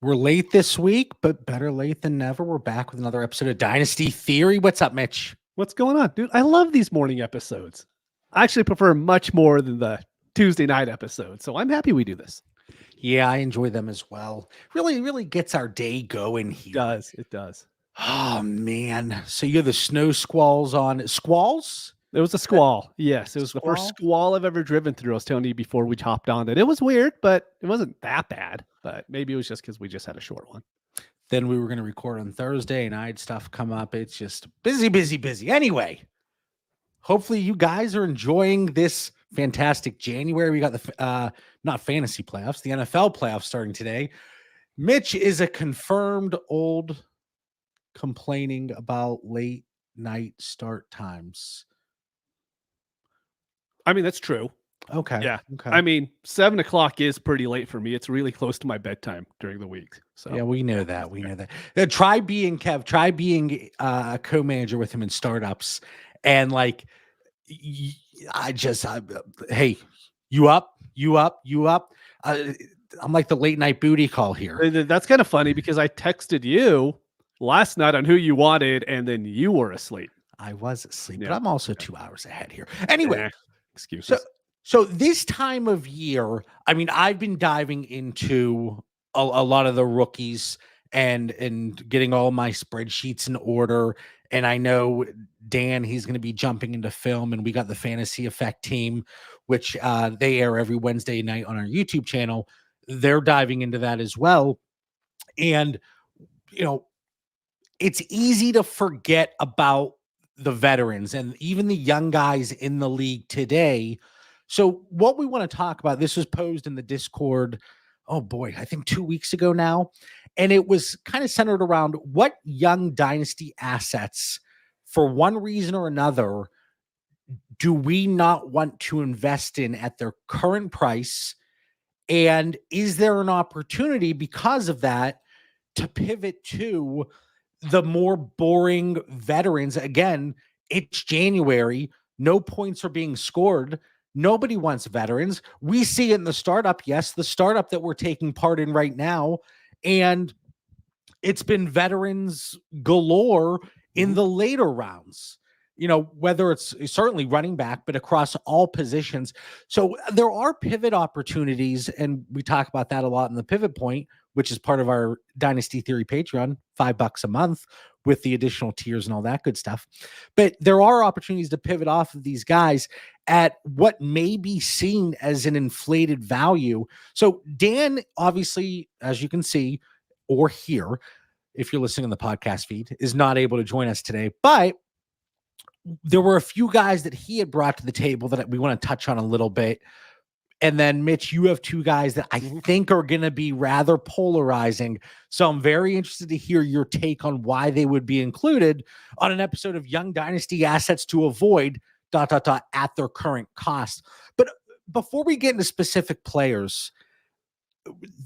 We're late this week, but better late than never. We're back with another episode of Dynasty Theory. What's up, Mitch? What's going on, dude? I love these morning episodes. I actually prefer much more than the Tuesday night episodes. So I'm happy we do this. Yeah, I enjoy them as well. Really gets our day going here. It does. Oh, man. So you have the snow squalls on. Squalls? It was a squall. Yes, it was the first squall I've ever driven through. I was telling you before we hopped on that it was weird, but it wasn't that bad. But maybe it was just because we just had a short one. Then we were going to record on Thursday, and I had stuff come up. It's just busy. Anyway, hopefully you guys are enjoying this fantastic January. We got the not fantasy playoffs, the NFL playoffs starting today. Mitch is a confirmed old complaining about late night start times. I mean, that's true. Okay. Yeah. Okay. I mean, 7 o'clock is pretty late for me. It's really close to my bedtime during the week. So yeah, we know that. We know that. Try being a co-manager with him in startups, and like, hey, you up? I'm like the late night booty call here. That's kind of funny because I texted you last night on who you wanted, and then you were asleep. I was asleep, but I'm also 2 hours ahead here. Anyway, excuses. So this time of year, I mean, I've been diving into a lot of the rookies and getting all my spreadsheets in order. And I know Dan, he's going to be jumping into film, and we got the Fantasy Effect team, which they air every Wednesday night on our YouTube channel. They're diving into that as well. And, you know, it's easy to forget about the veterans and even the young guys in the league today. So what we want to talk about, this was posed in the Discord, oh boy, I think 2 weeks ago now. And it was kind of centered around what young dynasty assets, for one reason or another, do we not want to invest in at their current price? And is there an opportunity because of that to pivot to the more boring veterans? Again, it's January. No points are being scored. Nobody wants veterans. We see it in the startup. Yes, the startup that we're taking part in right now. And it's been veterans galore in the later rounds. You know, whether it's certainly running back, but across all positions. So there are pivot opportunities, and we talk about that a lot in the Pivot Point, which is part of our Dynasty Theory Patreon, $5 a month with the additional tiers and all that good stuff. But there are opportunities to pivot off of these guys at what may be seen as an inflated value. So Dan, obviously, as you can see or hear, if you're listening on the podcast feed, is not able to join us today, but there were a few guys that he had brought to the table that we want to touch on a little bit. And then, Mitch, you have two guys that I think are going to be rather polarizing. So I'm very interested to hear your take on why they would be included on an episode of Young Dynasty Assets to Avoid ... at their current cost. But before we get into specific players,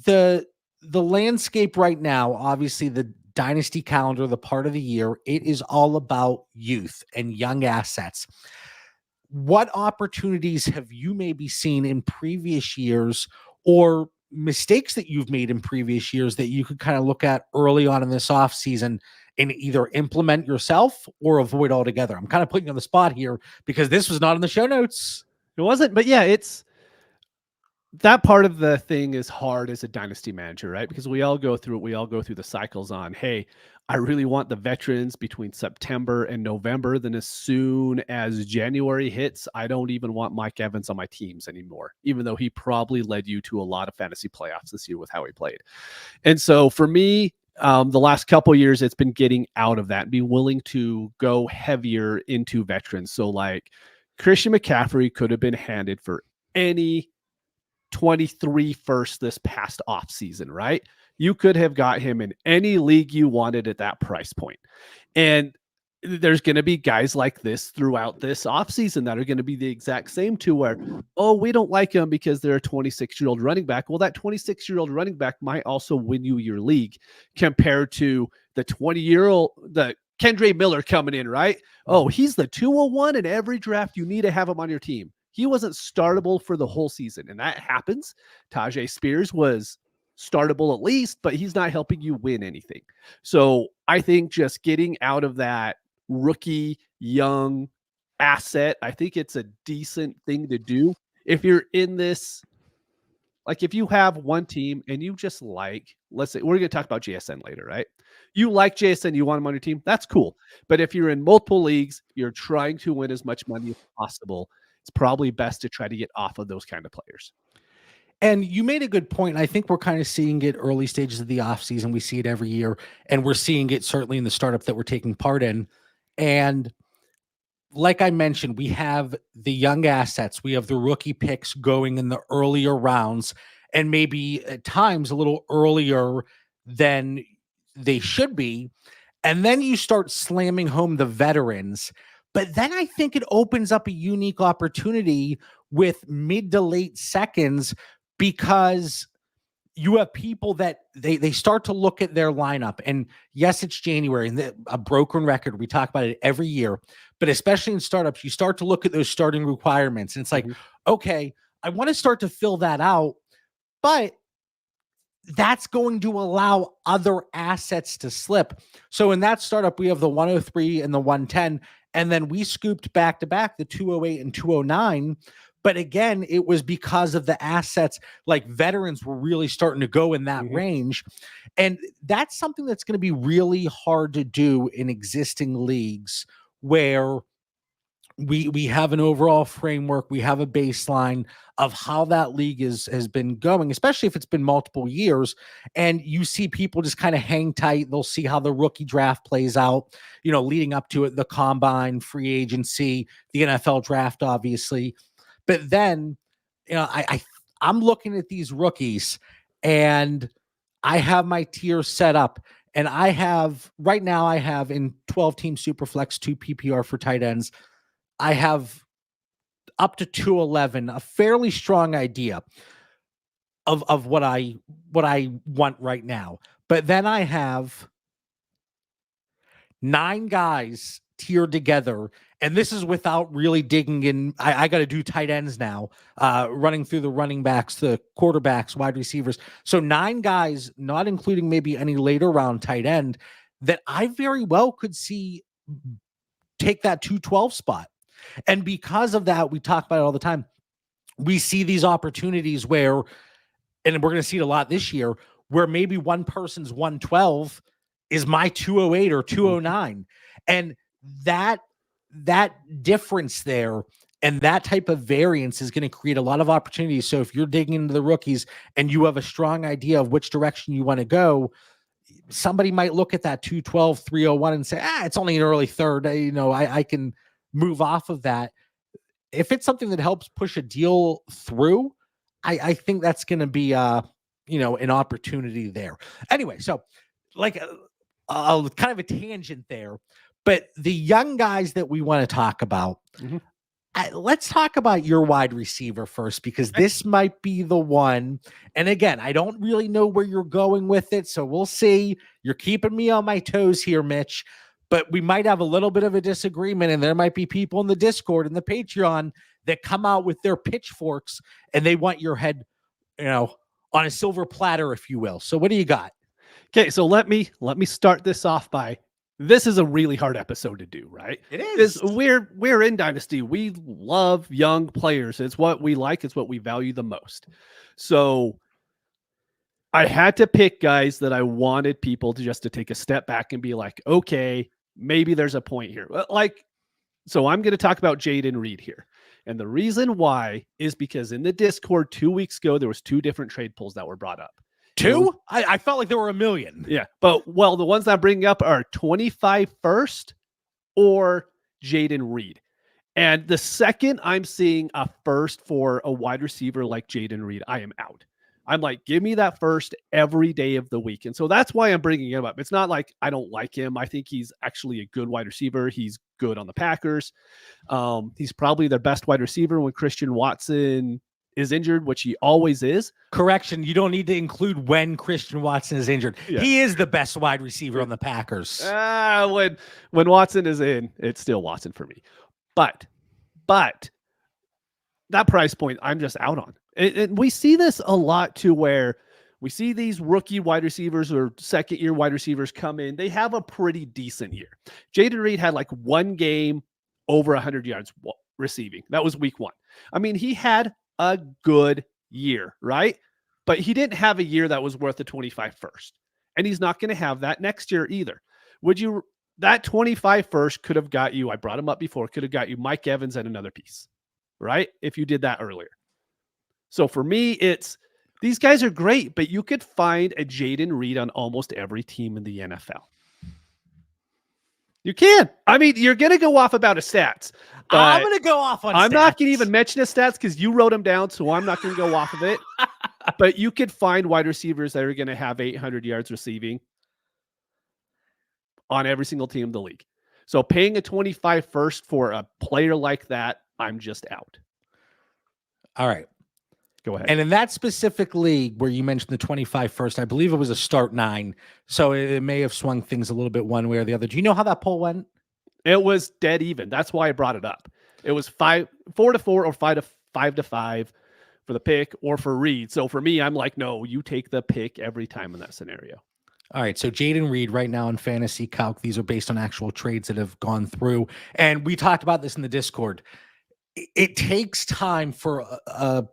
the landscape right now, obviously the Dynasty calendar, the part of the year, it is all about youth and young assets. What opportunities have you maybe seen in previous years, or mistakes that you've made in previous years that you could kind of look at early on in this offseason and either implement yourself or avoid altogether? I'm kind of putting you on the spot here because this was not in the show notes. It wasn't, but yeah, it's that part of the thing is hard as a dynasty manager, right? Because we all go through it. We all go through the cycles on, hey, I really want the veterans between September and November. Then as soon as January hits, I don't even want Mike Evans on my teams anymore, even though he probably led you to a lot of fantasy playoffs this year with how he played. And so for me, the last couple of years, it's been getting out of that and be willing to go heavier into veterans. So like Christian McCaffrey could have been handed for any 23 first this past off season, right? You could have got him in any league you wanted at that price point. And there's going to be guys like this throughout this offseason that are going to be the exact same to where, oh, we don't like him because they're a 26-year-old running back. Well, that 26-year-old running back might also win you your league compared to the 20-year-old, the Kendre Miller coming in, right? Oh, he's the 201 in every draft. You need to have him on your team. He wasn't startable for the whole season, and that happens. Tajay Spears was startable at least, but he's not helping you win anything. So I think just getting out of that rookie young asset, I think it's a decent thing to do. If you're in this, like if you have one team and you just like, let's say we're going to talk about JSN later, right? You like JSN, you want him on your team, that's cool. But if you're in multiple leagues, you're trying to win as much money as possible, it's probably best to try to get off of those kind of players. And you made a good point. I think we're kind of seeing it early stages of the offseason. We see it every year, and we're seeing it certainly in the startup that we're taking part in. And like I mentioned, we have the young assets. We have the rookie picks going in the earlier rounds, and maybe at times a little earlier than they should be. And then you start slamming home the veterans. But then I think it opens up a unique opportunity with mid to late seconds, because you have people that they start to look at their lineup. And yes, it's January and a broken record. We talk about it every year, but especially in startups, you start to look at those starting requirements. And it's like, okay, I want to start to fill that out, but that's going to allow other assets to slip. So in that startup, we have the 103 and the 110, and then we scooped back to back the 208 and 209. But again, it was because of the assets, like veterans were really starting to go in that range. And that's something that's going to be really hard to do in existing leagues where we have an overall framework, we have a baseline of how that league has been going, especially if it's been multiple years, and you see people just kind of hang tight. They'll see how the rookie draft plays out, leading up to it, the combine, free agency, the NFL draft, obviously. But then, I'm looking at these rookies, and I have my tiers set up, and right now I have in 12-team Superflex 2 PPR for tight ends. I have up to 211, a fairly strong idea of what I want right now. But then I have 9 guys tiered together, and this is without really digging in. I got to do tight ends now, running through the running backs, the quarterbacks, wide receivers. So 9 guys, not including maybe any later round tight end, that I very well could see take that 212 spot. And because of that, we talk about it all the time. We see these opportunities where, and we're going to see it a lot this year, where maybe one person's 112 is my 208 or 209. And that difference there and that type of variance is going to create a lot of opportunities. So if you're digging into the rookies and you have a strong idea of which direction you want to go, somebody might look at that 212, 301 and say, it's only an early third. I can move off of that. If it's something that helps push a deal through, I think that's going to be, an opportunity there. Anyway, so like a kind of a tangent there, but the young guys that we want to talk about, let's talk about your wide receiver first, because this might be the one. And again, I don't really know where you're going with it, so we'll see. You're keeping me on my toes here, Mitch, but we might have a little bit of a disagreement, and there might be people in the Discord and the Patreon that come out with their pitchforks and they want your head, on a silver platter, if you will. So what do you got? Okay, so let me start this off by, this is a really hard episode to do, right? It is. We're in Dynasty. We love young players. It's what we like. It's what we value the most. So I had to pick guys that I wanted people to take a step back and be like, okay, maybe there's a point here. So I'm going to talk about Jaden Reed here. And the reason why is because in the Discord 2 weeks ago, there was 2 different trade pools that were brought up. 2? I felt like there were a million. Yeah. But, the ones that I'm bringing up are 25 first or Jaden Reed. And the second I'm seeing a first for a wide receiver like Jaden Reed, I am out. I'm like, give me that first every day of the week. And so that's why I'm bringing him up. It's not like I don't like him. I think he's actually a good wide receiver. He's good on the Packers. He's probably their best wide receiver when Christian Watson is injured, which he always is. Correction, you don't need to include when Christian Watson is injured. Yeah. He is the best wide receiver on the Packers. When Watson is in, it's still Watson for me. But that price point, I'm just out on. And we see this a lot too, where We see these rookie wide receivers or second-year wide receivers come in. They have a pretty decent year. Jaden Reed had like one game over 100 yards receiving. That was week 1. I mean, he had a good year, right? But he didn't have a year that was worth the 25 first. And he's not going to have that next year either. That 25 first could have got you, I brought him up before, could have got you Mike Evans and another piece, right? If you did that earlier. So for me, these guys are great, but you could find a Jaden Reed on almost every team in the NFL. You can. I mean, you're going to go off about his stats. I'm going to go off on I'm stats. not going to even mention his stats because you wrote them down, so I'm not going to go off of it. But you could find wide receivers that are going to have 800 yards receiving on every single team in the league. So paying a 25 first for a player like that, I'm just out. All right. Go ahead. And in that specific league where you mentioned the 25 first, I believe it was a start 9. So it may have swung things a little bit one way or the other. Do you know how that poll went? It was dead even. That's why I brought it up. It was 4-4 or 5-5 for the pick or for Reed. So for me, I'm like, no, you take the pick every time in that scenario. All right. So Jaden Reed right now in Fantasy Calc, these are based on actual trades that have gone through. And we talked about this in the Discord. It takes time for a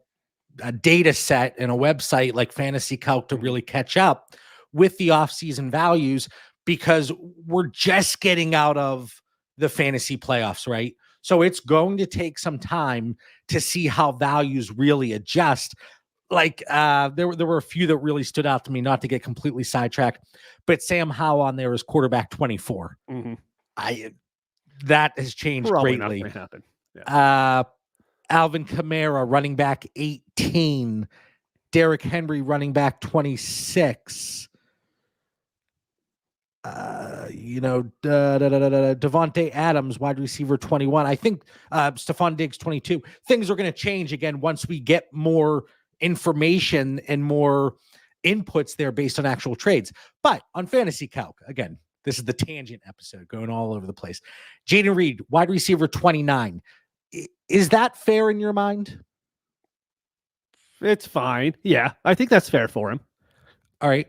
data set and a website like Fantasy Calc to really catch up with the offseason values because we're just getting out of the fantasy playoffs, right? So it's going to take some time to see how values really adjust. Like there were a few that really stood out to me, not to get completely sidetracked, but Sam Howell on there is quarterback 24. Mm-hmm. That has changed Probably greatly. Not gonna happen. Yeah. Alvin Kamara, running back 18. Derrick Henry, running back 26. Devontae Adams, wide receiver 21. I think Stephon Diggs 22. Things are going to change again once we get more information and more inputs there based on actual trades. But on Fantasy Calc, again, this is the tangent episode going all over the place. Jaden Reed, wide receiver 29. Is that fair in your mind? It's fine. Yeah, I think that's fair for him. All right.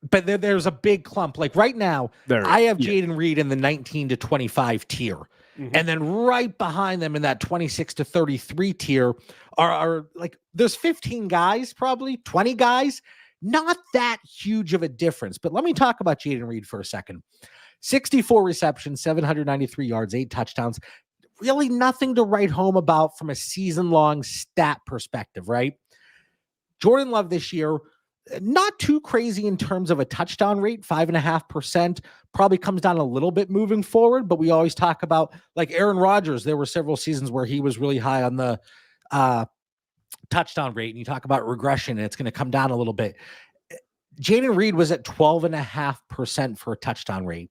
But there's a big clump. Like right now, I have Jaden Reed in the 19 to 25 tier. Mm-hmm. And then right behind them in that 26 to 33 tier are like, there's 15 guys, probably 20 guys. Not that huge of a difference. But let me talk about Jaden Reed for a second. 64 receptions, 793 yards, 8 touchdowns. Really nothing to write home about from a season-long stat perspective, right? Jordan Love this year, not too crazy in terms of a touchdown rate, 5.5%. Probably comes down a little bit moving forward, but we always talk about, like Aaron Rodgers, there were several seasons where he was really high on the touchdown rate, and you talk about regression, and it's going to come down a little bit. Jaden Reed was at 12.5% for a touchdown rate.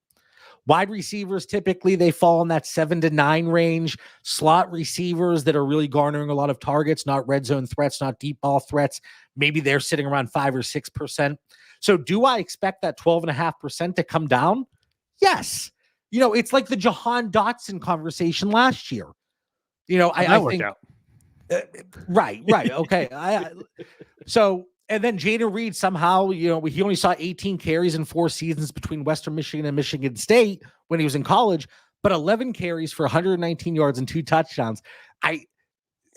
Wide receivers, typically, they fall in that 7 to 9 range. Slot receivers that are really garnering a lot of targets, not red zone threats, not deep ball threats. Maybe they're sitting around 5 or 6%. So do I expect that 12.5% to come down? Yes. It's like the Jahan Dotson conversation last year. I think out. Right. Okay. And then Jaden Reed somehow, he only saw 18 carries in 4 seasons between Western Michigan and Michigan State when he was in college, but 11 carries for 119 yards and 2 touchdowns.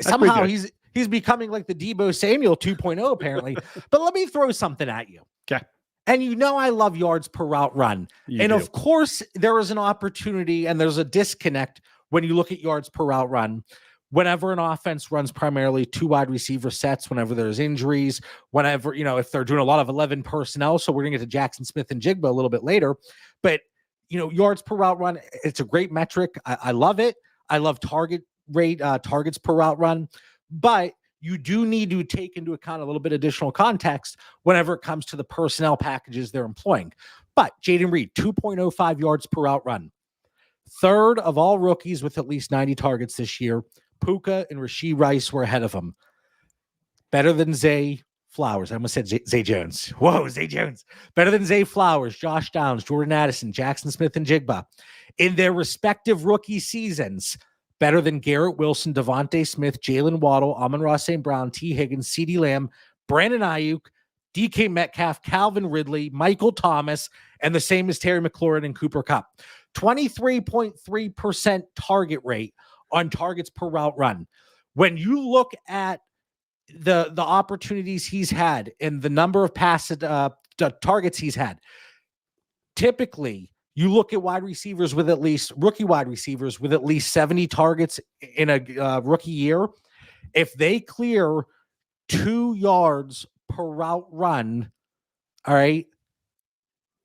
Somehow he's becoming like the Deebo Samuel 2.0 apparently. But let me throw something at you. Okay. And I love yards per route run. Of course there is an opportunity and there's a disconnect when you look at yards per route run. Whenever an offense runs primarily 2 wide receiver sets, whenever there's injuries, whenever, if they're doing a lot of 11 personnel. So we're going to get to Jackson Smith and Jigba a little bit later. But, yards per route run, it's a great metric. I love it. I love targets per route run. But you do need to take into account a little bit additional context whenever it comes to the personnel packages they're employing. But Jaden Reed, 2.05 yards per route run. 3rd of all rookies with at least 90 targets this year. Puka and Rashee Rice were ahead of him. Better than Zay Flowers. I almost said Zay Jones. Whoa, Zay Jones. Better than Zay Flowers, Josh Downs, Jordan Addison, Jackson Smith, and Jigba. In their respective rookie seasons, better than Garrett Wilson, Devontae Smith, Jalen Waddle, Amon-Ra St. Brown, T. Higgins, CeeDee Lamb, Brandon Ayuk, DK Metcalf, Calvin Ridley, Michael Thomas, and the same as Terry McLaurin and Cooper Kupp. 23.3% target rate on targets per route run. When you look at the opportunities he's had and the number of targets he's had, typically you look at rookie wide receivers with at least 70 targets in a rookie year. If they clear 2 yards per route run, all right,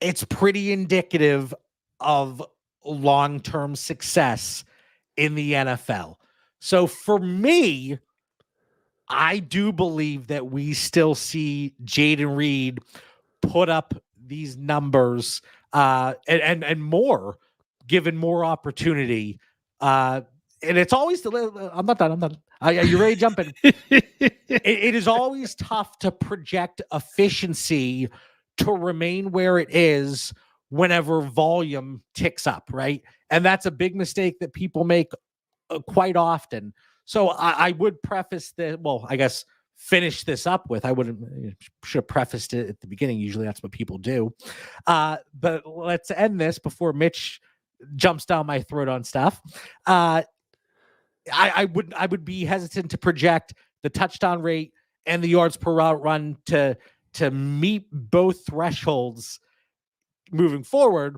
it's pretty indicative of long-term success in the NFL. So for me, I do believe that we still see Jaden Reed put up these numbers and more, given more opportunity. And it's always I'm not done. You ready to jump in? It is always tough to project efficiency to remain where it is whenever volume ticks up, right? And that's a big mistake that people make quite often. So I would preface finish this up with, should have prefaced it at the beginning. Usually that's what people do. But let's end this before Mitch jumps down my throat on stuff. I would be hesitant to project the touchdown rate and the yards per route run to meet both thresholds moving forward.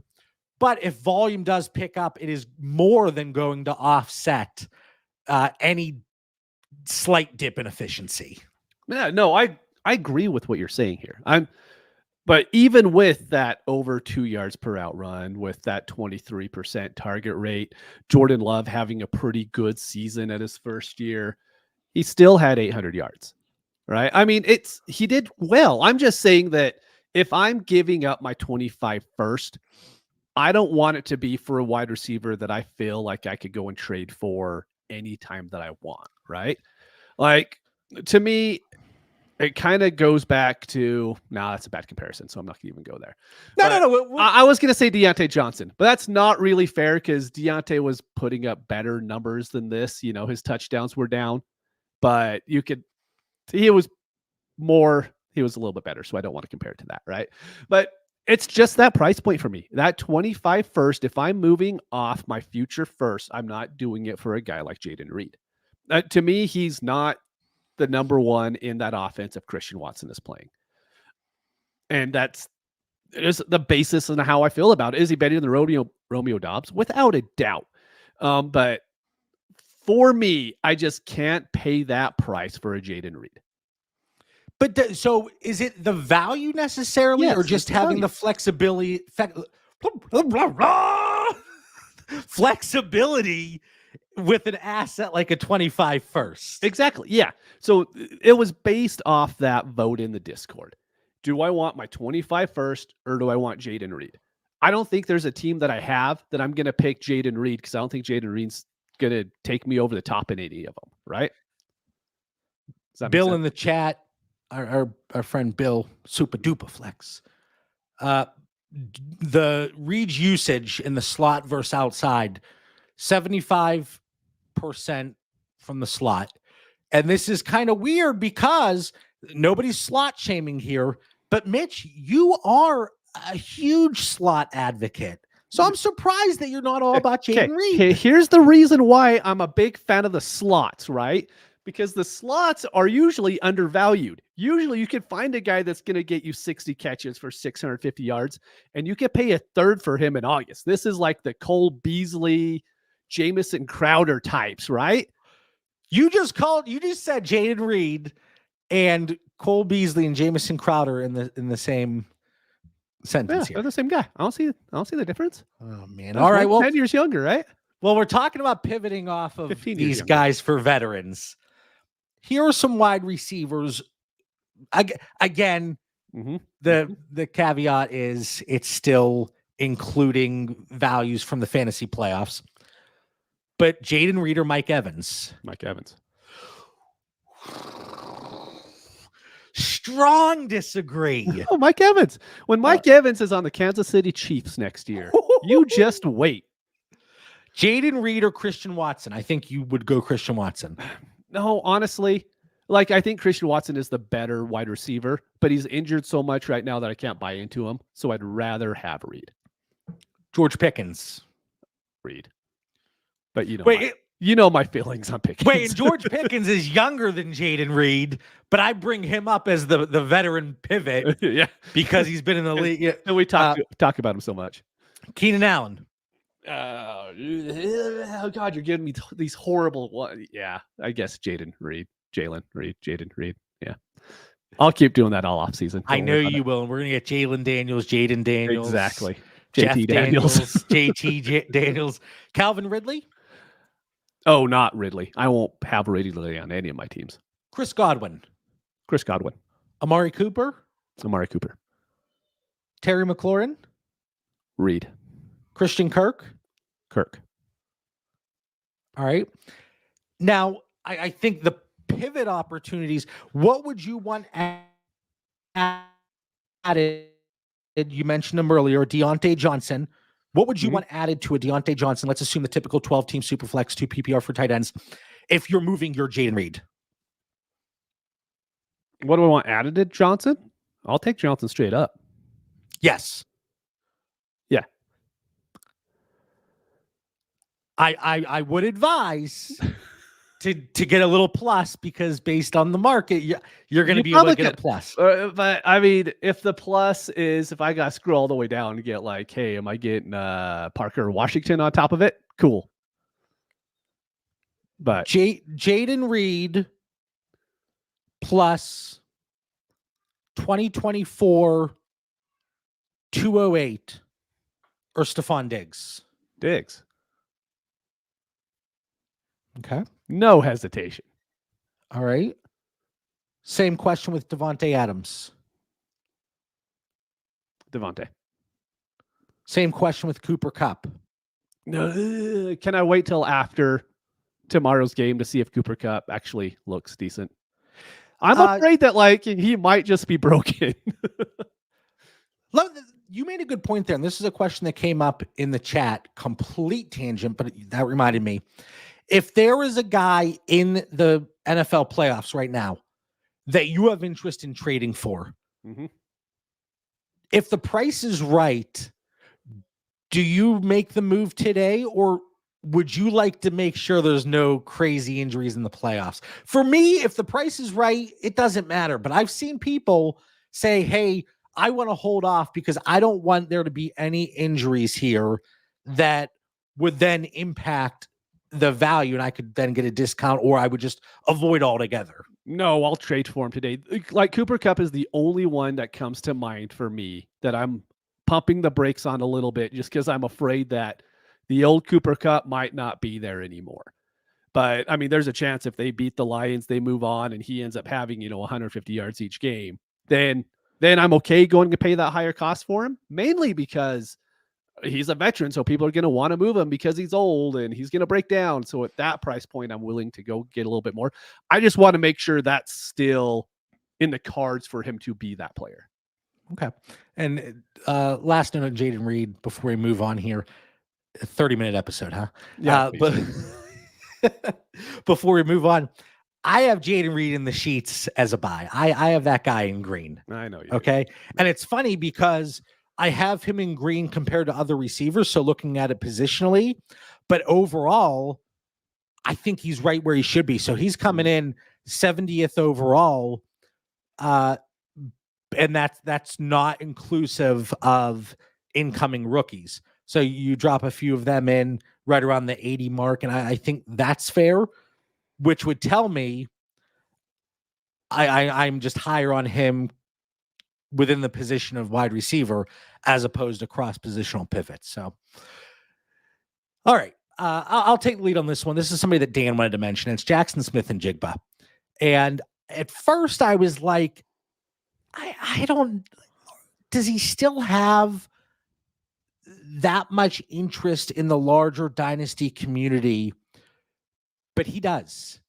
But if volume does pick up, it is more than going to offset any slight dip in efficiency. Yeah, no, I agree with what you're saying here. But even with that over 2 yards per out run, with that 23% target rate, Jordan Love having a pretty good season at his first year, he still had 800 yards, right? I mean, he did well. I'm just saying that if I'm giving up my 25 first, I don't want it to be for a wide receiver that I feel like I could go and trade for anytime that I want, right? Like, to me, it kind of goes back to, that's a bad comparison, so I'm not going to even go there. No. I was going to say Deontay Johnson, but that's not really fair because Deontay was putting up better numbers than this. You know, his touchdowns were down, but he was a little bit better, so I don't want to compare it to that, right? But it's just that price point for me. That 25 first, if I'm moving off my future first, I'm not doing it for a guy like Jaden Reed. To me, he's not the number one in that offense if Christian Watson is playing. And that's the basis on how I feel about it. Is he better than Romeo Doubs? Without a doubt. But for me, I just can't pay that price for a Jaden Reed. But so is it the value necessarily, or just having the flexibility? Flexibility with an asset like a 25 first. Exactly. Yeah. So it was based off that vote in the Discord. Do I want my 25 first or do I want Jaden Reed? I don't think there's a team that I have that I'm going to pick Jaden Reed because I don't think Jaden Reed's going to take me over the top in any of them. Right. Bill in the chat, our friend Bill, super duper flex. The Reed's usage in the slot versus outside, 75% from the slot. And this is kind of weird because nobody's slot shaming here, but Mitch, you are a huge slot advocate. So I'm surprised that you're not all about Jaden Reed. Okay, here's the reason why I'm a big fan of the slots, right? Because the slots are usually undervalued. Usually you can find a guy that's going to get you 60 catches for 650 yards, and you can pay a third for him in August. This is like the Cole Beasley, Jamison Crowder types, right? You just said Jaden Reed and Cole Beasley and Jamison Crowder in the same sentence. They're the same guy. I don't see the difference. Oh man. All right. Well, 10 years younger, right? Well, we're talking about pivoting off of these guys for veterans. Here are some wide receivers. Again, the caveat is it's still including values from the fantasy playoffs. But Jaden Reed or Mike Evans? Mike Evans. Strong disagree. Oh, Mike Evans. When Mike Evans is on the Kansas City Chiefs next year, you just wait. Jaden Reed or Christian Watson? I think you would go Christian Watson. No, honestly, Like, I think Christian Watson is the better wide receiver, but he's injured so much right now that I can't buy into him. So I'd rather have Reed. George Pickens. Reed. But you know my feelings on Pickens. Wait, and George Pickens is younger than Jaden Reed, but I bring him up as the veteran pivot yeah, because he's been in the league. And we talk about him so much. Keenan Allen. Oh God, you're giving me these horrible ones. Yeah, I guess Jalen Reed. Yeah, I'll keep doing that all off season. I know you will. And we're gonna get Jaden Daniels, exactly. Jeff JT Daniels, JT Daniels, Calvin Ridley. Oh, not Ridley. I won't have Ridley on any of my teams. Chris Godwin. Amari Cooper. Terry McLaurin. Reed. Christian Kirk. All right. Now, I think the pivot opportunities, what would you want added? You mentioned him earlier, Deontay Johnson. What would you want added to a Deontay Johnson? Let's assume the typical 12-team Superflex, 2 PPR for tight ends, if you're moving your Jaden Reed. What do I want added to Johnson? I'll take Johnson straight up. Yes. Yeah. I would advise to get a little plus, because based on the market, you're going to be able to get a plus. But I mean, if the plus is, if I got to scroll all the way down to get like, hey, am I getting Parker Washington on top of it? Cool. But Jaden Reed plus 2024 208 or Stephon Diggs. Okay. No hesitation. All right. Same question with Devontae Adams. Same question with Cooper Kupp. No, can I wait till after tomorrow's game to see if Cooper Kupp actually looks decent? I'm afraid that like he might just be broken. You made a good point there. And this is a question that came up in the chat. Complete tangent, but that reminded me. If there is a guy in the NFL playoffs right now that you have interest in trading for, if the price is right, do you make the move today, or would you like to make sure there's no crazy injuries in the playoffs? For me, if the price is right, it doesn't matter. But I've seen people say, hey, I want to hold off because I don't want there to be any injuries here that would then impact the value, and I could then get a discount, or I would just avoid altogether. No, I'll trade for him today. Like Cooper Kupp is the only one that comes to mind for me that I'm pumping the brakes on a little bit, just because I'm afraid that the old Cooper Kupp might not be there anymore. But I mean, there's a chance if they beat the Lions, they move on, and he ends up having 150 yards each game. Then I'm okay going to pay that higher cost for him, mainly because he's a veteran, so people are going to want to move him because he's old and he's going to break down. So at that price point, I'm willing to go get a little bit more. I just want to make sure that's still in the cards for him to be that player. Okay. And last note on Jaden Reed before we move on here. A 30-minute episode, huh? Yeah. But before we move on, I have Jaden Reed in the sheets as a buy. I have that guy in green. I know you. Okay. And it's funny because I have him in green compared to other receivers. So looking at it positionally, but overall, I think he's right where he should be. So he's coming in 70th overall. And that's not inclusive of incoming rookies. So you drop a few of them in right around the 80 mark. And I think that's fair, which would tell me I'm just higher on him within the position of wide receiver as opposed to cross positional pivots. So, all right. I'll take the lead on this one. This is somebody that Dan wanted to mention. It's Jackson Smith and Jigba. And at first I was like, does he still have that much interest in the larger dynasty community? But he does.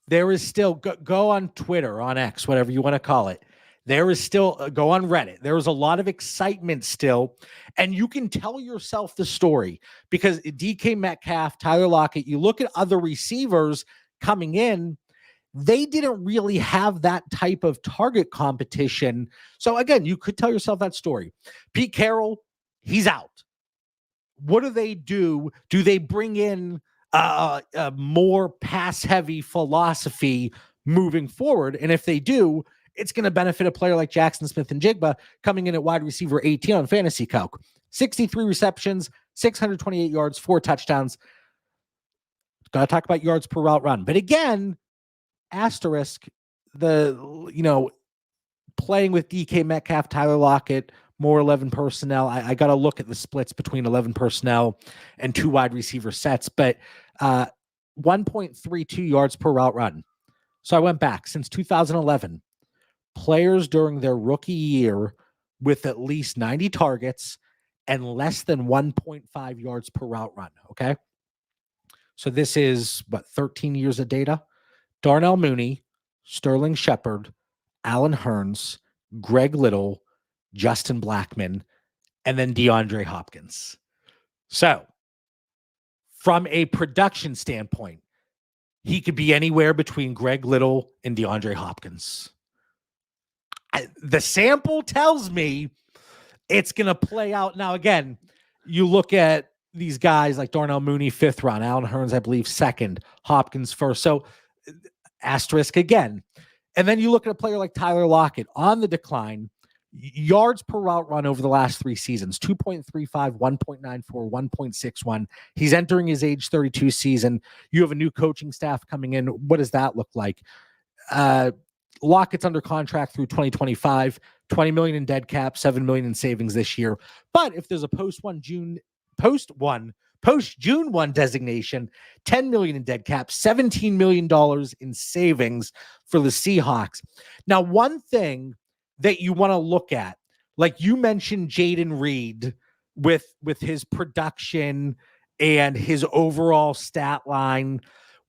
There is still, go on Twitter, on X, whatever you want to call it. There is still, go on Reddit. There is a lot of excitement still. And you can tell yourself the story because DK Metcalf, Tyler Lockett, you look at other receivers coming in, They didn't really have that type of target competition. So again, you could tell yourself that story. Pete Carroll, he's out. What do they do? Do they bring in a more pass heavy philosophy moving forward? And if they do, it's going to benefit a player like Jackson Smith-Njigba coming in at wide receiver 18 on Fantasy Calc. 63 receptions, 628 yards, 4 touchdowns. Got to talk about yards per route run. But again, asterisk, playing with DK Metcalf, Tyler Lockett, more 11 personnel. I got to look at the splits between 11 personnel and 2 wide receiver sets, but 1.32 yards per route run. So I went back since 2011. Players during their rookie year with at least 90 targets and less than 1.5 yards per route run. Okay. So this is 13 years of data. Darnell Mooney, Sterling Shepard, Alan Hearns, Greg Little, Justin Blackman, and then DeAndre Hopkins. So from a production standpoint, he could be anywhere between Greg Little and DeAndre Hopkins. The sample tells me it's going to play out. Now, again, you look at these guys like Darnell Mooney, 5th round, Alan Hearns, I believe, 2nd, Hopkins 1st. So asterisk again. And then you look at a player like Tyler Lockett on the decline, yards per route run over the last 3 seasons, 2.35, 1.94, 1.61. He's entering his age 32 season. You have a new coaching staff coming in. What does that look like? Lockett's under contract through 2025, $20 million in dead cap, $7 million in savings this year. But if there's a post June 1 designation, $10 million in dead cap, $17 million in savings for the Seahawks. Now, one thing that you want to look at, like you mentioned Jaden Reed with his production and his overall stat line,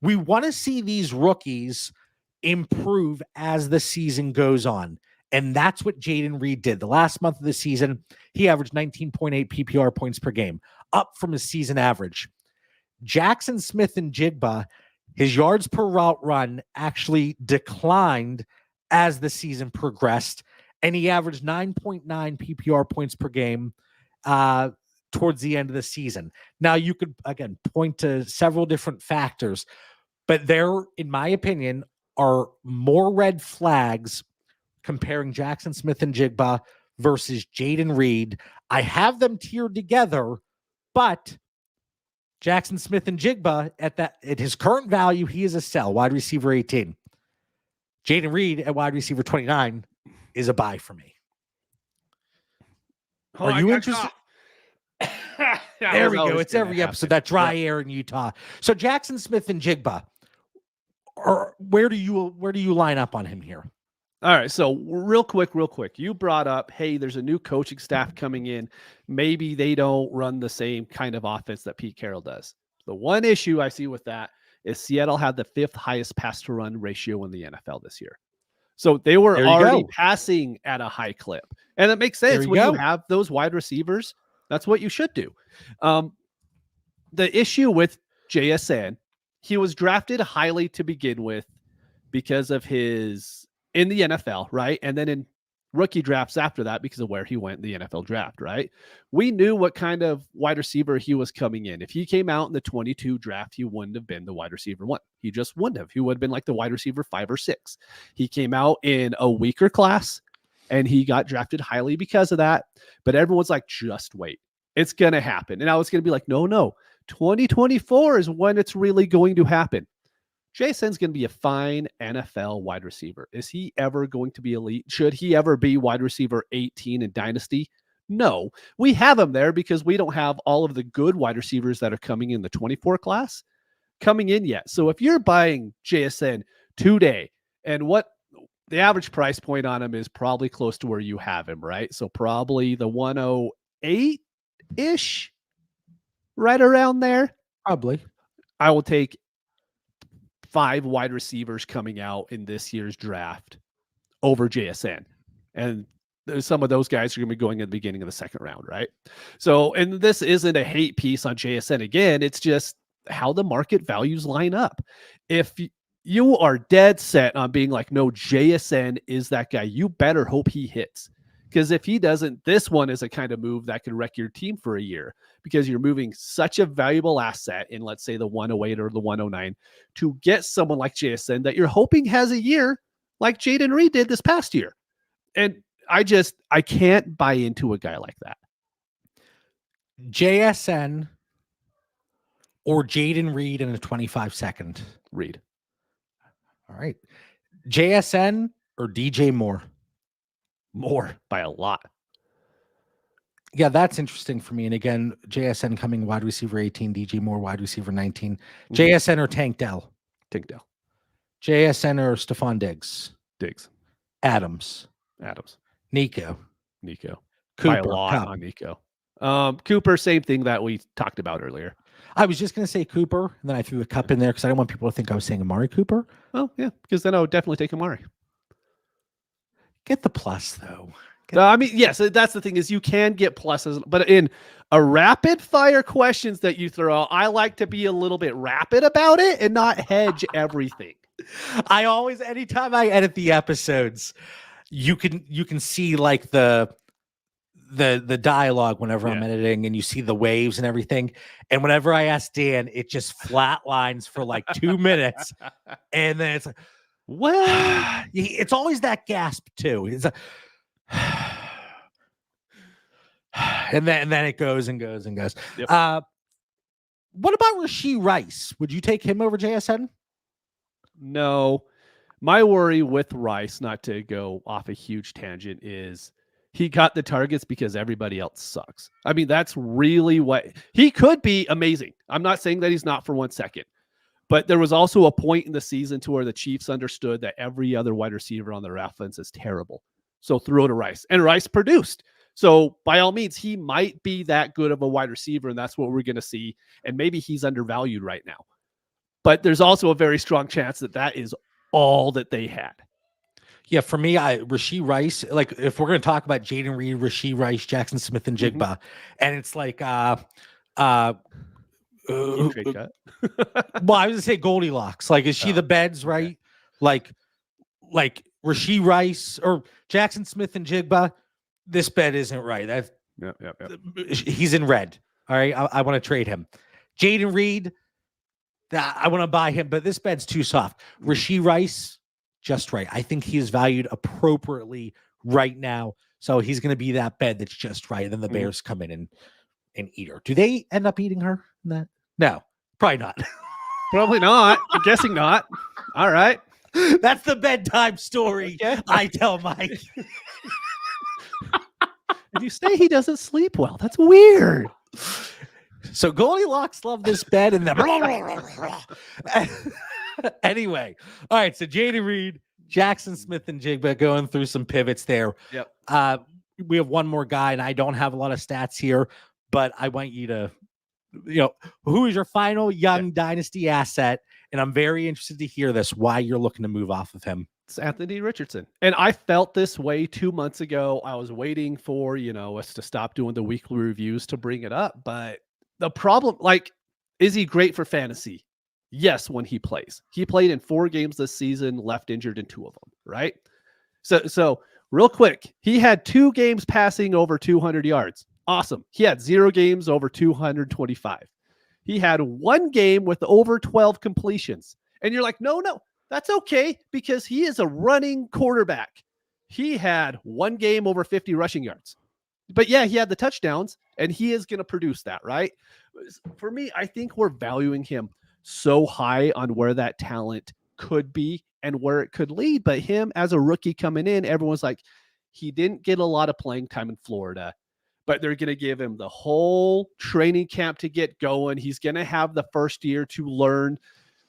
we want to see these rookies improve as the season goes on. And that's what Jaden Reed did. The last month of the season, he averaged 19.8 PPR points per game, up from his season average. Jackson Smith-Njigba, his yards per route run actually declined as the season progressed, and he averaged 9.9 PPR points per game towards the end of the season. Now, you could, again, point to several different factors, but there, in my opinion, are more red flags comparing Jackson Smith-Njigba versus Jaden Reed. I have them tiered together, but Jackson Smith-Njigba at his current value, he is a sell, wide receiver 18. Jaden Reed at wide receiver 29 is a buy for me. Are you interested? There we go. It's every episode, that dry air in Utah. So Jackson Smith-Njigba, or where do you line up on him here? All right. So real quick, you brought up, hey, there's a new coaching staff coming in. Maybe they don't run the same kind of offense that Pete Carroll does. The one issue I see with that is Seattle had the 5th highest pass to run ratio in the NFL this year. So they were already passing at a high clip. And it makes sense when you have those wide receivers. That's what you should do. The issue with JSN, he was drafted highly to begin with because of his in the NFL, right? And then in rookie drafts after that because of where he went in the NFL draft, right? We knew what kind of wide receiver he was coming in. If he came out in the 22 draft, he wouldn't have been the wide receiver 1. He just wouldn't have. He would have been like the wide receiver 5 or 6. He came out in a weaker class and he got drafted highly because of that. But everyone's like, just wait. It's going to happen. And I was going to be like, no. 2024 is when it's really going to happen. Jason's going to be a fine NFL wide receiver. Is he ever going to be elite? Should he ever be wide receiver 18 in Dynasty? No. We have him there because we don't have all of the good wide receivers that are coming in the 24 class coming in yet. So if you're buying JSN today, and what the average price point on him is probably close to where you have him, right? So probably the 108-ish, right around there. Probably. I will take 5 wide receivers coming out in this year's draft over JSN. And some of those guys are going to be going at the beginning of the 2nd round, right? So, and this isn't a hate piece on JSN again. It's just how the market values line up. If you are dead set on being like, no, JSN is that guy. You better hope he hits. Because if he doesn't, this one is a kind of move that could wreck your team for a year, because you're moving such a valuable asset in, let's say, the 108 or the 109 to get someone like JSN that you're hoping has a year like Jaden Reed did this past year. And I can't buy into a guy like that. JSN or Jaden Reed in a 25-second? Reed. All right. JSN or DJ Moore? More by a lot. Yeah, that's interesting for me. And again, JSN coming wide receiver 18, DJ Moore wide receiver 19. Mm-hmm. JSN or Tank Dell? Tank Dell. JSN or Stephon Diggs? Diggs. Adams. Nico. Cooper. By a lot on Nico. Cooper, same thing that we talked about earlier. I was just going to say Cooper, and then I threw the Cup in there because I don't want people to think I was saying Amari Cooper. Oh, yeah, because then I would definitely take Amari. Get the plus, though. I mean, yes, that's the thing, is you can get pluses, but in a rapid fire questions that you throw out, I like to be a little bit rapid about it and not hedge everything. I always, anytime I edit the episodes, you can see like the dialogue whenever I'm editing, and you see the waves and everything. And whenever I ask Dan, it just flatlines for like 2 minutes, and then it's like, well, it's always that gasp too. It's a, and then it goes and goes and goes. Yep. What about Rashee Rice? Would you take him over JSN? No. My worry with Rice, not to go off a huge tangent, is he got the targets because everybody else sucks. I mean, that's really what he could be amazing. I'm not saying that he's not for 1 second, but there was also a point in the season to where the Chiefs understood that every other wide receiver on their offense is terrible. So throw to Rice, and Rice produced. So by all means, he might be that good of a wide receiver, and that's what we're going to see. And maybe he's undervalued right now, but there's also a very strong chance that that is all that they had. Yeah, for me, Rashee Rice, like if we're going to talk about Jaden Reed, Rashee Rice, Jackson Smith, and Jigba, and it's like, well, I was going to say Goldilocks. Like, is she the beds, right? Okay. Like Rashee Rice or Jackson Smith and Jigba, this bed isn't right. That's he's in red. All right, I want to trade him. Jaden Reed, I want to buy him, but this bed's too soft. Rashee Rice, just right. I think he is valued appropriately right now. So he's going to be that bed that's just right. And then the Bears come in and eat her. Do they end up eating her? No, probably not. Probably not. I'm guessing not. All right. That's the bedtime story I tell Mike. If you say he doesn't sleep well, that's weird. So Goldilocks loved this bed, and then anyway. All right. So Jaden Reed, Jackson Smith, and Jigba going through some pivots there. Yep. We have one more guy, and I don't have a lot of stats here, but I want you to, who is your final young dynasty asset? And I'm very interested to hear this, why you're looking to move off of him. It's Anthony Richardson. And I felt this way 2 months ago. I was waiting for, us to stop doing the weekly reviews to bring it up. But the problem, is he great for fantasy? Yes, when he plays. He played in 4 games this season, left injured in 2 of them, right? So real quick, he had 2 games passing over 200 yards. Awesome. He had 0 games over 225. He had 1 game with over 12 completions. And you're like, no, that's okay, because he is a running quarterback. He had 1 game over 50 rushing yards. But yeah, he had the touchdowns, and he is going to produce that, right? For me, I think we're valuing him so high on where that talent could be and where it could lead. But him as a rookie coming in, everyone's like, he didn't get a lot of playing time in Florida, but they're going to give him the whole training camp to get going. He's going to have the first year to learn,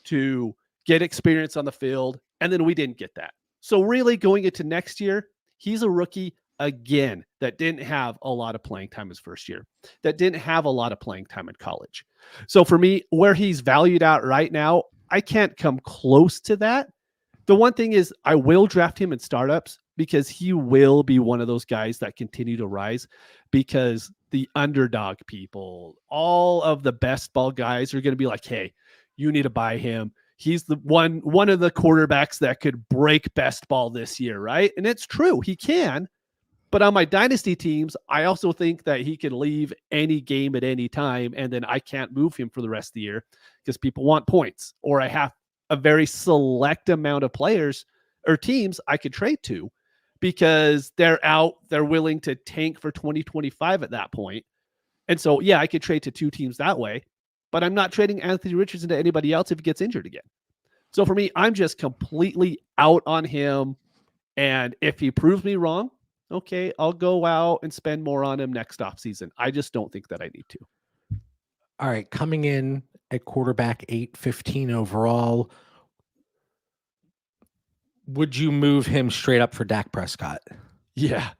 to get experience on the field. And then we didn't get that. So really going into next year, he's a rookie again that didn't have a lot of playing time his first year, that didn't have a lot of playing time in college. So for me, where he's valued out right now, I can't come close to that. The one thing is I will draft him in startups, because he will be one of those guys that continue to rise, because the underdog people, all of the best ball guys are going to be like, hey, you need to buy him. he's the one of the quarterbacks that could break best ball this year, right? And it's true, he can. But on my dynasty teams, I also think that he can leave any game at any time, and then I can't move him for the rest of the year because people want points, or I have a very select amount of players or teams I could trade to because they're willing to tank for 2025 at that point. And so, yeah, I could trade to 2 teams that way, but I'm not trading Anthony Richardson to anybody else if he gets injured again. So for me, I'm just completely out on him. And if he proves me wrong, okay, I'll go out and spend more on him next offseason. I just don't think that I need to. All right, coming in at quarterback 815 overall, would you move him straight up for Dak Prescott? Yeah.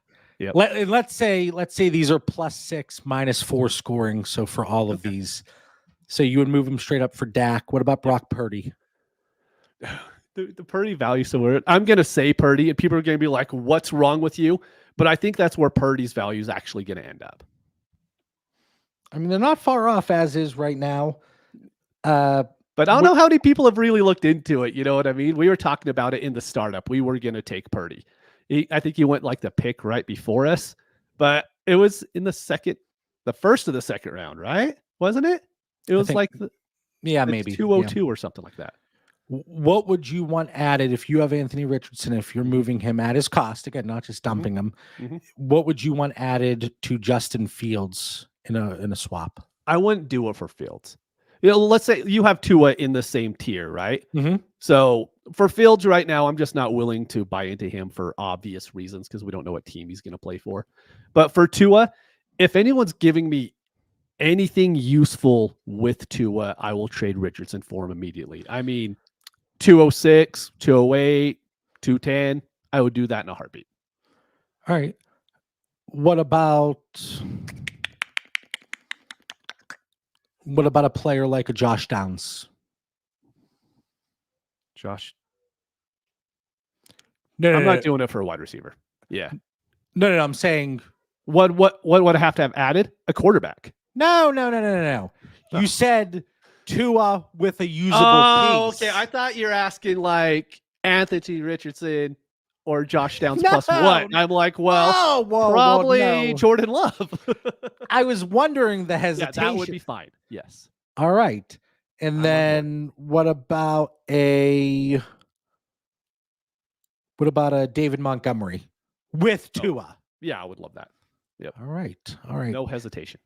Yep. Let's say these are +6, -4 scoring. So for all of these, so you would move him straight up for Dak. What about Brock Purdy? The Purdy value so weird. I'm going to say Purdy, and people are going to be like, what's wrong with you? But I think that's where Purdy's value is actually going to end up. I mean, they're not far off as is right now. But I don't know how many people have really looked into it. You know what I mean? We were talking about it in the startup. We were going to take Purdy. I think he went like the pick right before us, but it was in the first of the second round, right? Wasn't it? It was like, maybe 202 or something like that. What would you want added if you have Anthony Richardson, if you're moving him at his cost, again, not just dumping him, what would you want added to Justin Fields in a swap? I wouldn't do it for Fields. Let's say you have Tua in the same tier, right? So for Fields right now, I'm just not willing to buy into him for obvious reasons because we don't know what team he's going to play for. But for Tua, if anyone's giving me anything useful with Tua, I will trade Richardson for him immediately. I mean, 206, 208, 210, I would do that in a heartbeat. All right. What about a player like a Josh Downs? Josh? No, I'm not doing it for a wide receiver. Yeah. No. I'm saying what would I have to have added? A quarterback. No. You said Tua with a usable piece. Okay. I thought you're asking like Anthony Richardson or Josh Downs plus what? And I'm like, well, probably Jordan Love. I was wondering the hesitation. Yeah, that would be fine. Yes. All right. And then what about a David Montgomery with Tua? Yeah, I would love that. Yep. All right. No hesitation.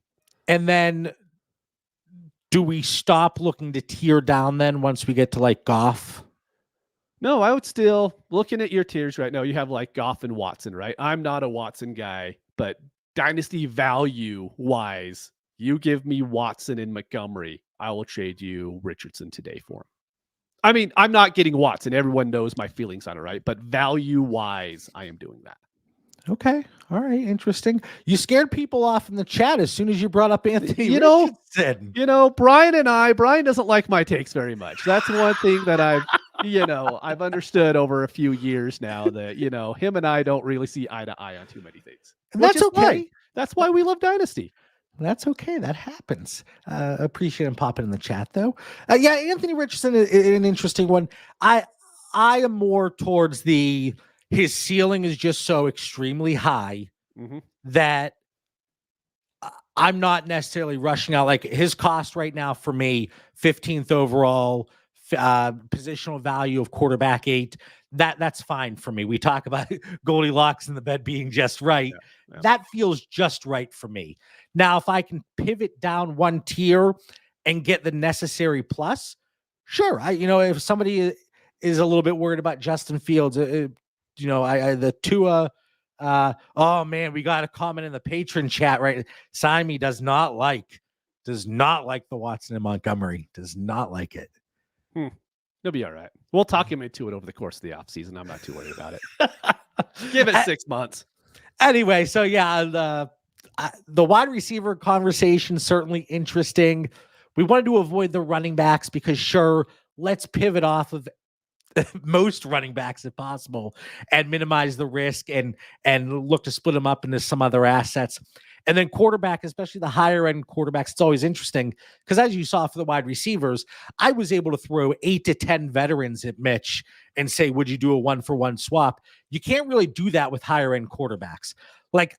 And then do we stop looking to tier down then once we get to like Goff? No, I would still, looking at your tiers right now, you have like Goff and Watson, right? I'm not a Watson guy, but dynasty value wise, you give me Watson and Montgomery, I will trade you Richardson today for him. I mean, I'm not getting Watson. Everyone knows my feelings on it, right? But value wise, I am doing that. Okay. All right. Interesting. You scared people off in the chat as soon as you brought up Anthony Richardson. Brian doesn't like my takes very much. That's one thing that I've understood over a few years now that, him and I don't really see eye to eye on too many things. And that's okay. That's why we love Dynasty. That's okay. That happens. Appreciate him popping in the chat though. Anthony Richardson is an interesting one. I am more towards his ceiling is just so extremely high that I'm not necessarily rushing out. Like his cost right now for me, 15th overall, positional value of quarterback 8. That's fine for me. We talk about Goldilocks in the bed being just right. Yeah. That feels just right for me. Now, if I can pivot down one tier and get the necessary plus, sure. If somebody is a little bit worried about Justin Fields, the Tua. Oh man, we got a comment in the patron chat, right? Simon does not like the Watson and Montgomery. Does not like it. He'll be all right. We'll talk him into it over the course of the offseason. I'm not too worried about it. Give it 6 months. Anyway, so yeah, the wide receiver conversation certainly interesting. We wanted to avoid the running backs because sure, let's pivot off of most running backs if possible, and minimize the risk and look to split them up into some other assets. And then quarterback, especially the higher end quarterbacks, it's always interesting because as you saw for the wide receivers, I was able to throw 8 to 10 veterans at Mitch and say, would you do a 1-for-1 swap? You can't really do that with higher end quarterbacks. Like,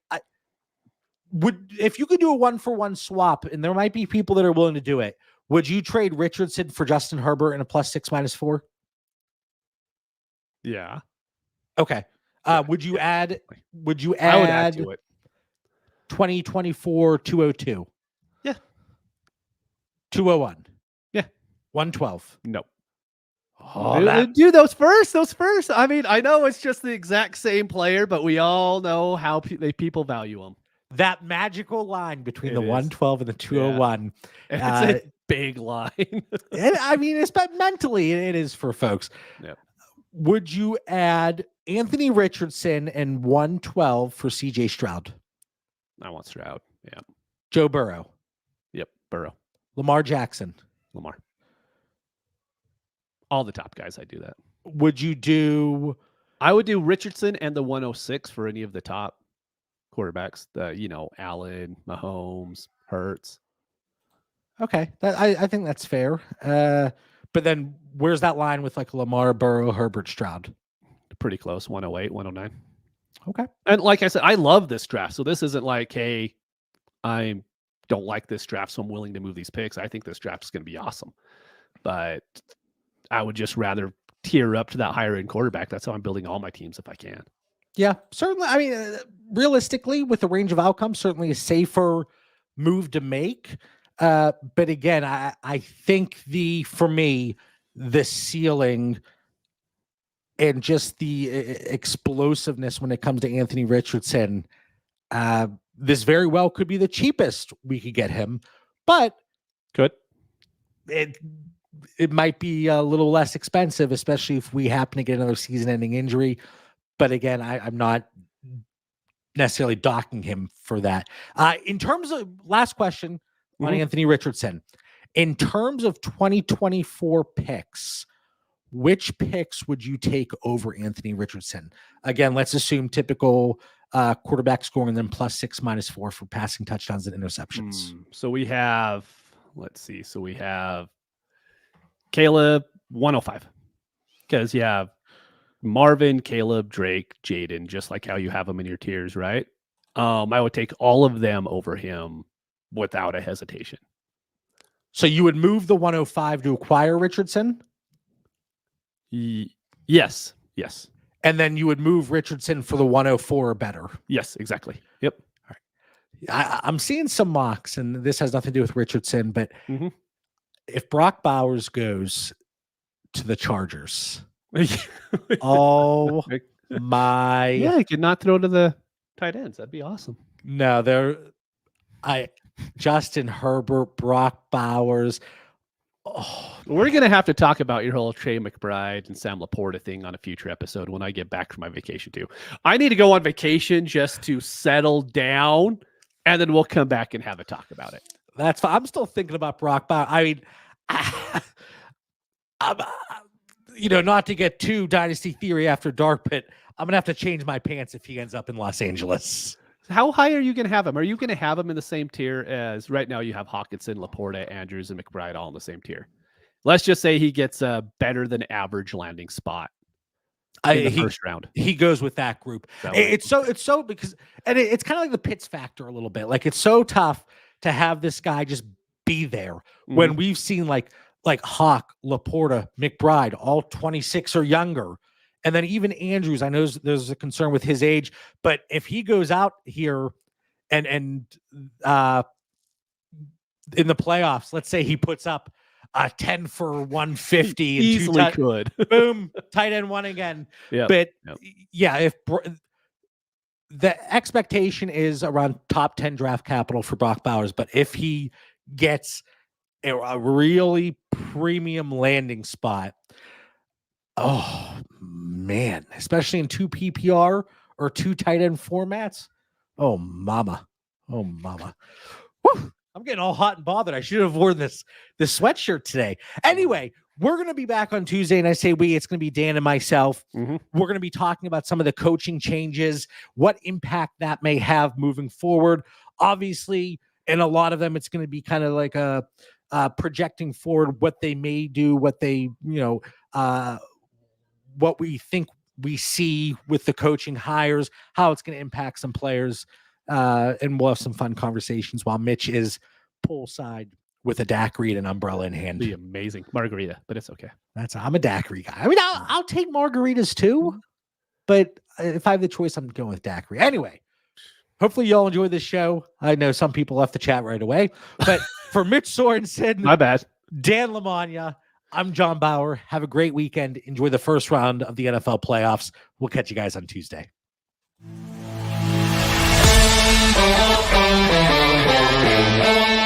if you could do a 1-for-1 swap, and there might be people that are willing to do it, would you trade Richardson for Justin Herbert in a +6 -4? Yeah. Okay. Yeah, would you add? Would you I would add add to it. 2024 202? Yeah. 201? Yeah. 112? No. Oh, do those first. I mean, I know it's just the exact same player, but we all know how people value them. that magical line between It the is. 112 and the 201. It's a big line. I mean, it's but mentally it is for folks. Yep. Would you add Anthony Richardson and 112 for CJ Stroud? I want Stroud. Yeah. Joe Burrow. Yep. Burrow. Lamar Jackson. Lamar. All the top guys, I do that. Would you do? I would do Richardson and the 106 for any of the top quarterbacks. Allen, Mahomes, Hurts. Okay, I think that's fair. But then where's that line with like Lamar, Burrow, Herbert, Stroud? Pretty close. 108, 109. Okay. And like I said, I love this draft. So this isn't like, hey, I don't like this draft, so I'm willing to move these picks. I think this draft is going to be awesome. But I would just rather tier up to that higher end quarterback. That's how I'm building all my teams if I can. Yeah, certainly. I mean, realistically, with the range of outcomes, certainly a safer move to make. But again, I think for me, the ceiling and just the explosiveness when it comes to Anthony Richardson, this very well could be the cheapest we could get him, but it might be a little less expensive, especially if we happen to get another season-ending injury. But again, I'm not necessarily docking him for that. In terms of last question on Anthony Richardson, in terms of 2024 picks, which picks would you take over Anthony Richardson? Again, let's assume typical quarterback scoring, and then +6 -4 for passing touchdowns and interceptions. So we have, let's see. So we have Caleb 105 because you have Marvin, Caleb, Drake, Jaden, just like how you have them in your tiers, right? I would take all of them over him without a hesitation. So you would move the 105 to acquire Richardson? Yes. And then you would move Richardson for the 104 or better? Yes, exactly. Yep. All right. I'm seeing some mocks, and this has nothing to do with Richardson, but if Brock Bowers goes to the Chargers, oh my. Yeah, he could not throw to the tight ends. That'd be awesome. No, Justin Herbert, Brock Bowers. Oh, we're going to have to talk about your whole Trey McBride and Sam Laporta thing on a future episode when I get back from my vacation too. I need to go on vacation just to settle down, and then we'll come back and have a talk about it. That's fine. I'm still thinking about Brock Bowers. I mean, not to get too Dynasty Theory after dark, but I'm going to have to change my pants if he ends up in Los Angeles. How high are you going to have him? Are you going to have him in the same tier as right now you have Hawkinson, Laporta, Andrews, and McBride all in the same tier? Let's just say he gets a better than average landing spot in the first round. He goes with that group. It's so because, and it's kind of like the Pitts factor a little bit. Like it's so tough to have this guy just be there when we've seen like Hawk, Laporta, McBride, all 26 or younger. And then even Andrews, I know there's a concern with his age, but if he goes out here and in the playoffs, let's say he puts up a 10 for 150, easily could. Boom, tight end one again. Yeah, but yeah, if the expectation is around top 10 draft capital for Brock Bowers, but if he gets a really premium landing spot, oh man, especially in 2 PPR or 2 tight end formats. Oh mama. Woo. I'm getting all hot and bothered. I should have worn this sweatshirt today. Anyway, we're going to be back on Tuesday, and I say it's going to be Dan and myself. Mm-hmm. We're going to be talking about some of the coaching changes, what impact that may have moving forward. Obviously, in a lot of them, it's going to be kind of like a projecting forward what they may do, what they, what we think we see with the coaching hires, how it's going to impact some players. And we'll have some fun conversations while Mitch is poolside with a daiquiri and an umbrella in hand. Be amazing margarita, but it's okay. I'm a daiquiri guy. I mean, I'll take margaritas too, but if I have the choice, I'm going with daiquiri. Anyway, hopefully y'all enjoy this show. I know some people left the chat right away, but for Mitch Sorensen, my bad, Dan Lamagna, I'm John Bauer. Have a great weekend. Enjoy the first round of the NFL playoffs. We'll catch you guys on Tuesday. Thank you.